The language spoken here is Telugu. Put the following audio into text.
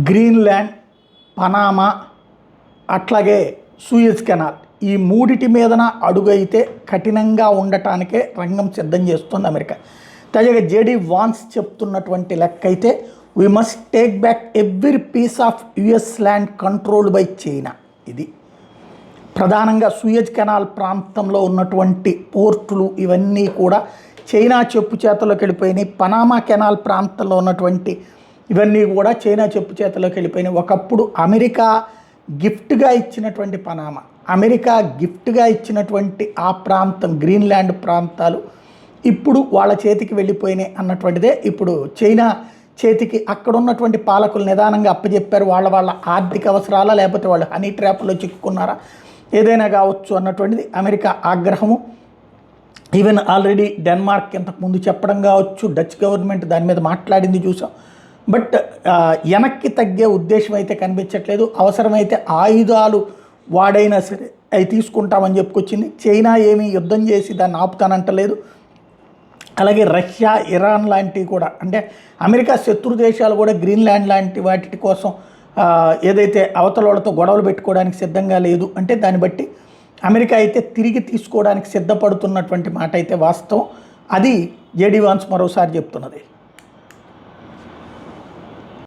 గ్రీన్లాండ్, పనామా, అట్లాగే సూయజ్ కెనాల్ ఈ మూడిటి మీదన అడుగైతే కఠినంగా ఉండటానికే రంగం సిద్ధం చేస్తుంది అమెరికా. తాజాగా జేడీ వాన్స్ చెప్తున్నటువంటి లెక్క అయితే we must take back every piece of US land controlled by China. ఇది ప్రధానంగా సూయజ్ కెనాల్ ప్రాంతంలో ఉన్నటువంటి పోర్టులు ఇవన్నీ కూడా చైనా చెప్పు చేతలోకి వెళ్ళిపోయినాయి. పనామా కెనాల్ ప్రాంతంలో ఉన్నటువంటి ఇవన్నీ కూడా చైనా చెప్పు చేతలోకి వెళ్ళిపోయినాయి. ఒకప్పుడు అమెరికా గిఫ్ట్గా ఇచ్చినటువంటి పనామా, అమెరికా గిఫ్ట్గా ఇచ్చినటువంటి ఆ ప్రాంతం గ్రీన్లాండ్ ప్రాంతాలు ఇప్పుడు వాళ్ళ చేతికి వెళ్ళిపోయినాయి అన్నటువంటిదే ఇప్పుడు చైనా చేతికి అక్కడ ఉన్నటువంటి పాలకులు నిదానంగా అప్పచెప్పారు. వాళ్ళ ఆర్థిక అవసరాలా లేకపోతే వాళ్ళు హనీ ట్రాప్లో చిక్కుకున్నారా ఏదైనా కావచ్చు అన్నటువంటిది అమెరికా ఆగ్రహము. ఈవెన్ ఆల్రెడీ డెన్మార్క్ ఇంతకుముందు చెప్పడం కావచ్చు, డచ్ గవర్నమెంట్ దాని మీద మాట్లాడింది చూసాం. బట్ వెనక్కి తగ్గే ఉద్దేశం అయితే కనిపించట్లేదు. అవసరమైతే ఆయుధాలు వాడైనా సరే అవి తీసుకుంటామని చెప్పుకొచ్చింది. చైనా ఏమీ యుద్ధం చేసి దాన్ని ఆపుతానంటలేదు. అలాగే రష్యా, ఇరాన్ లాంటివి కూడా, అంటే అమెరికా శత్రు దేశాలు కూడా గ్రీన్లాండ్ లాంటి వాటి కోసం ఏదైతే అవతలతో గొడవలు పెట్టుకోవడానికి సిద్ధంగా లేదు అంటే దాన్ని బట్టి అమెరికా అయితే తిరిగి తీసుకోవడానికి సిద్ధపడుతున్నటువంటి మాట అయితే వాస్తవం. అది జేడీ వాన్స్ మరోసారి చెప్తున్నది.